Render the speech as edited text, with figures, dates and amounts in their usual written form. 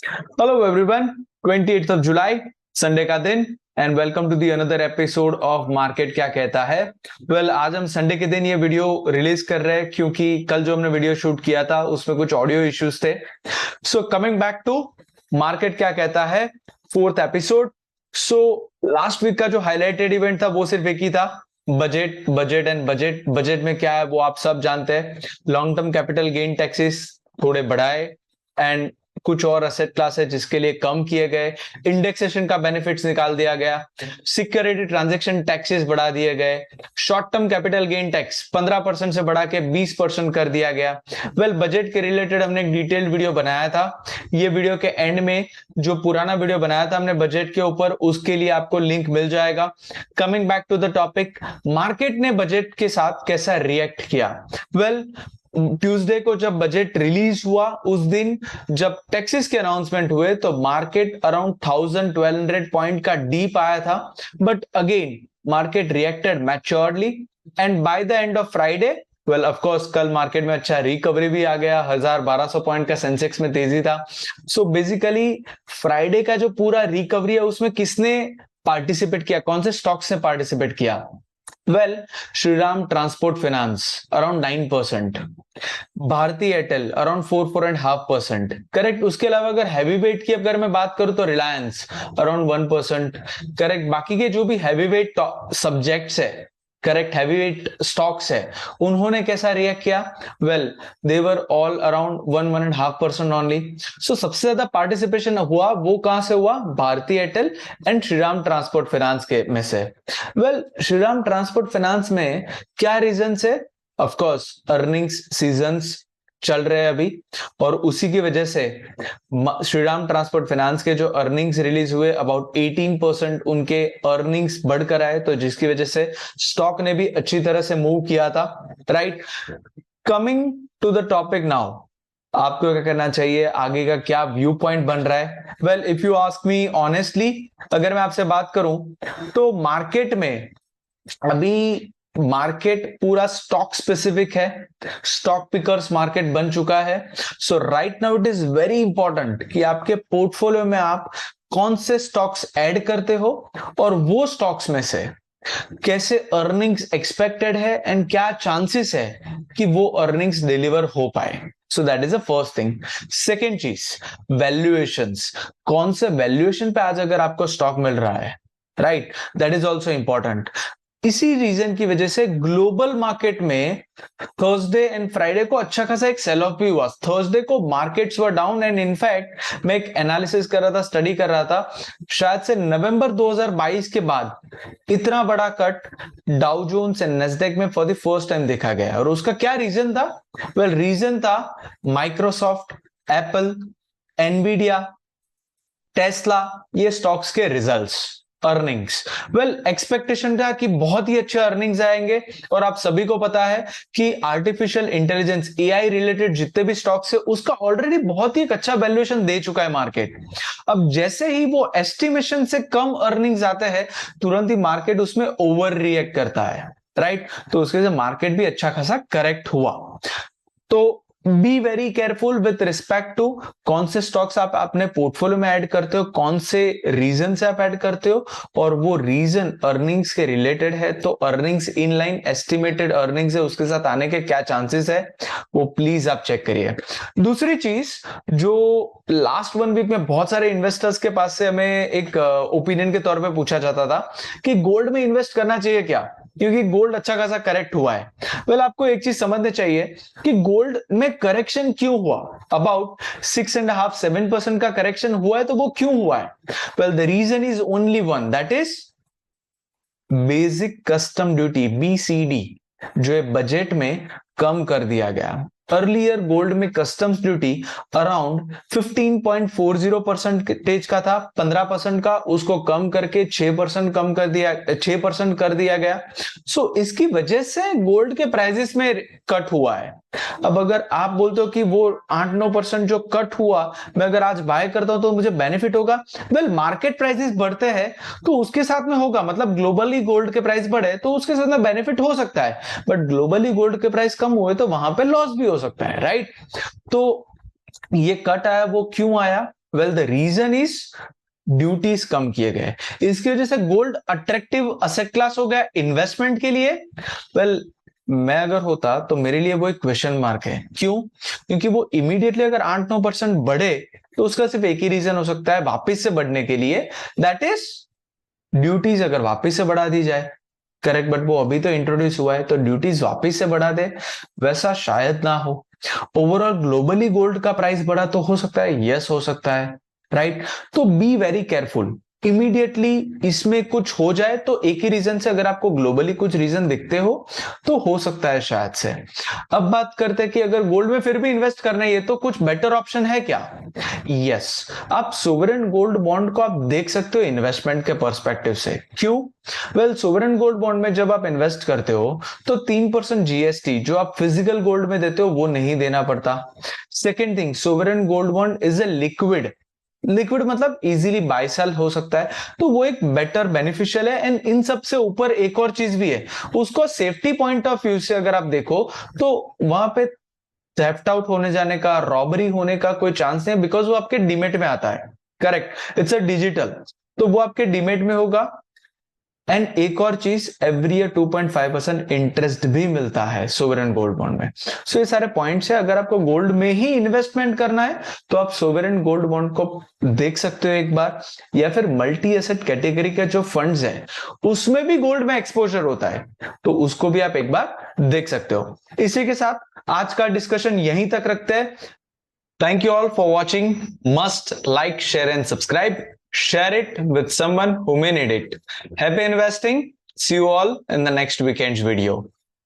Hello everyone, 28th of July, Sunday का दिन, and welcome to the another episode of market क्या कहता है। आज हम संडे के दिन ये वीडियो रिलीज कर रहे हैं क्योंकि कल जो हमने वीडियो शूट किया था उसमें कुछ ऑडियो इश्यूज थे। So coming back to market क्या कहता है, fourth episode. So last week का जो हाईलाइटेड इवेंट था वो सिर्फ एक ही था, budget budget and budget. Budget में क्या है वो आप सब जानते हैं। Long term capital gain taxes थोड़े बढ़ाए एंड कुछ और असेट क्लास है जिसके लिए कम किए गए। इंडेक्सेशन का बेनिफिट्स निकाल दिया गया। सिक्योरिटी ट्रांजैक्शन टैक्सेस बढ़ा दिए गए। Short term capital gain tax 15% से बढ़ा के 20% कर दिया गया। बजट के रिलेटेड हमने एक डिटेल्ड वीडियो बनाया था। ये वीडियो के एंड में जो पुराना वीडियो बनाया था हमने बजट के ऊपर, उसके लिए आपको लिंक मिल जाएगा। Coming back to the topic, market ने बजट के साथ कैसा रिएक्ट किया। ट्यूसडे को जब बजट रिलीज हुआ, उस दिन जब टैक्सेस के अनाउंसमेंट हुए तो मार्केट अराउंड 1200 पॉइंट का डीप आया था, but again market reacted maturely and by the end of Friday, of course कल मार्केट में अच्छा रिकवरी भी आ गया। 1200 पॉइंट का सेंसेक्स में तेजी था। सो बेसिकली फ्राइडे का जो पूरा रिकवरी है उसमें किसने पार्टिसिपेट किया, कौन से स्टॉक्स ने पार्टिसिपेट किया। Shriram transport finance around 9%, Bharti Airtel around 4.5%, correct. उसके अलावा अगर हैवी वेट की अगर मैं बात करूं तो रिलायंस अराउंड 1%, करेक्ट। बाकी के जो भी हैवी वेट सब्जेक्ट्स है, करेक्ट, हैवी वेट स्टॉक्स है, उन्होंने कैसा रिएक्ट किया। They were all around 1.5% only. So सबसे ज्यादा पार्टिसिपेशन हुआ वो कहां से हुआ, Bharti Airtel and Shriram transport finance के में से। श्रीराम ट्रांसपोर्ट फाइनेंस में क्या रीजन है, ऑफ कोर्स अर्निंग्स सीजन्स चल रहे हैं अभी, और उसी की वजह से श्रीराम ट्रांसपोर्ट फाइनेंस के जो अर्निंग्स रिलीज हुए अबाउट 18% उनके अर्निंग्स बढ़कर आए, तो जिसकी वजह से स्टॉक ने भी अच्छी तरह से मूव किया था, right. Coming to the topic now, आपको क्या करना चाहिए, आगे का क्या व्यू पॉइंट बन रहा है। If you ask me honestly, अगर मैं आपसे बात करूं तो मार्केट में अभी मार्केट पूरा स्टॉक स्पेसिफिक है, स्टॉक पिकर्स मार्केट बन चुका है। So right now it is very important कि आपके पोर्टफोलियो में आप कौन से स्टॉक्स ऐड करते हो और वो स्टॉक्स में से कैसे अर्निंग्स एक्सपेक्टेड है एंड क्या चांसेस है कि वो अर्निंग्स डिलीवर हो पाए। So that is the first thing. Second चीज, वैल्यूएशंस, कौन से वैल्यूएशन पे आज अगर आपको स्टॉक मिल रहा है, right, that is also important. इसी रीजन की वजह से ग्लोबल मार्केट में थर्सडे एंड फ्राइडे को अच्छा खासा एक सेल ऑफ भी हुआ। थर्सडे को markets were down and in fact मैं एक एनालिसिस कर रहा था, स्टडी कर रहा था, शायद से नवंबर 2022 के बाद इतना बड़ा cut Dow Jones and Nasdaq में फॉर द फर्स्ट टाइम देखा गया। और उसका क्या रीजन था, रीजन था माइक्रोसॉफ्ट, एप्पल, एनवीडिया, टेस्ला, ये स्टॉक्स के रिजल्ट्स, अर्निंग्स। एक्सपेक्टेशन था कि बहुत ही अच्छे अर्निंग्स आएंगे, और आप सभी को पता है कि आर्टिफिशियल इंटेलिजेंस, एआई रिलेटेड जितने भी स्टॉक्स है उसका ऑलरेडी बहुत ही एक अच्छा वैल्यूएशन दे चुका है मार्केट। अब जैसे ही वो एस्टिमेशन से कम अर्निंग्स आते हैं, तुरंत ही मार्केट उसमें ओवर रिएक्ट करता है, राइट। तो उसके वजह से मार्केट भी अच्छा खासा करेक्ट हुआ। तो be very careful with respect to कौन से स्टॉक्स आप अपने पोर्टफोलियो में ऐड करते हो, कौन से रीजन से आप ऐड करते हो, और वो रीजन अर्निंग्स के रिलेटेड है तो earnings in line estimated earnings है उसके साथ आने के क्या चांसेस है, वो प्लीज आप चेक करिए। दूसरी चीज जो लास्ट 1 वीक में बहुत सारे इन्वेस्टर्स के पास से हमें एक ओपिनियन के तौर पे पूछा जाता था कि गोल्ड में इन्वेस्ट करना चाहिए क्या, क्योंकि गोल्ड अच्छा खासा करेक्ट हुआ है। आपको एक चीज समझने चाहिए कि गोल्ड में करेक्शन क्यों हुआ, अबाउट 6.5-7% का करेक्शन हुआ है, तो वो क्यों हुआ है। The reason is only one, that is basic custom duty, BCD, जो है बजट में कम कर दिया गया। अर्लियर गोल्ड में कस्टम्स ड्यूटी अराउंड 15.40% का था, 15% का, उसको कम करके 6% कम कर दिया, 6% कर दिया गया। सो इसकी वजह से गोल्ड के प्राइसेस में कट हुआ है। अब अगर आप बोलते हो कि वो 8-9% जो कट हुआ मैं अगर आज बाय करता हूं तो मुझे बेनिफिट होगा, मार्केट प्राइसेस बढ़ते हैं तो उसके साथ में होगा, मतलब ग्लोबली गोल्ड के प्राइस बढ़े तो उसके साथ में बेनिफिट हो सकता है, बट ग्लोबली गोल्ड के प्राइस कम हुए तो वहां पे लॉस भी हो सकता है, राइट। तो ये कट आया, वो क्यों आया, well the reason is duties कम किए गए, इसकी वजह से गोल्ड अट्रैक्टिव असेट क्लास हो गया इन्वेस्टमेंट के लिए। वेल मैं अगर होता तो मेरे लिए वो एक क्वेश्चन मार्क है। क्यों? क्योंकि वो इमीडिएटली अगर 8-9% बढ़े तो उसका सिर्फ एक ही रीजन हो सकता है वापिस से बढ़ने के लिए, दैट इज ड्यूटीज अगर वापिस से बढ़ा दी जाए। करेक्ट, बट वो अभी तो इंट्रोड्यूस हुआ है तो ड्यूटीज वापिस से बढ़ा दे, वैसा शायद ना हो। ओवरऑल ग्लोबली गोल्ड का प्राइस बढ़ा तो हो सकता है, यस हो सकता है, राइट। तो बी वेरी केयरफुल, इमीडिएटली इसमें कुछ हो जाए तो एक ही रीजन से अगर आपको ग्लोबली कुछ रीजन दिखते हो तो हो सकता है शायद से। अब बात करते हैं कि अगर गोल्ड में फिर भी इन्वेस्ट करना है तो कुछ बेटर ऑप्शन है क्या? यस, आप सोवरेन गोल्ड बॉन्ड को आप देख सकते हो इन्वेस्टमेंट के पर्सपेक्टिव से। क्यों? वेल सोवरेन गोल्ड बॉन्ड में जब आप इन्वेस्ट करते हो तो 3% जीएसटी जो आप फिजिकल गोल्ड में देते हो वो नहीं देना पड़ता। Second thing, sovereign gold bond is a liquid मतलब इजीली बाय सेल हो सकता है, तो वो एक बेटर बेनिफिशियल है। एंड इन सब से ऊपर एक और चीज भी है, उसको सेफ्टी पॉइंट ऑफ व्यू से अगर आप देखो तो वहां पे थेफ्ट आउट होने जाने का, रॉबरी होने का कोई चांस नहीं, बिकॉज वो आपके डीमेट में आता है। करेक्ट, इट्स अ डिजिटल, तो वो आपके डीमेट में होगा। एंड एक और चीज, एवरी ईयर 2.5% इंटरेस्ट भी मिलता है सोवरेन गोल्ड बॉन्ड में। सो ये सारे पॉइंट्स है। अगर आपको गोल्ड में ही इन्वेस्टमेंट करना है तो आप सोवरेन गोल्ड बॉन्ड को देख सकते हो एक बार, या फिर मल्टी एसेट कैटेगरी के जो फंड्स हैं उसमें भी गोल्ड में एक्सपोजर होता है तो उसको भी आप एक बार देख सकते हो। इसी के साथ आज का डिस्कशन यहीं तक रखते हैं। Thank you all for watching. Must like, share and subscribe. Share it with someone who may need it. Happy investing. See you all in the next weekend's video.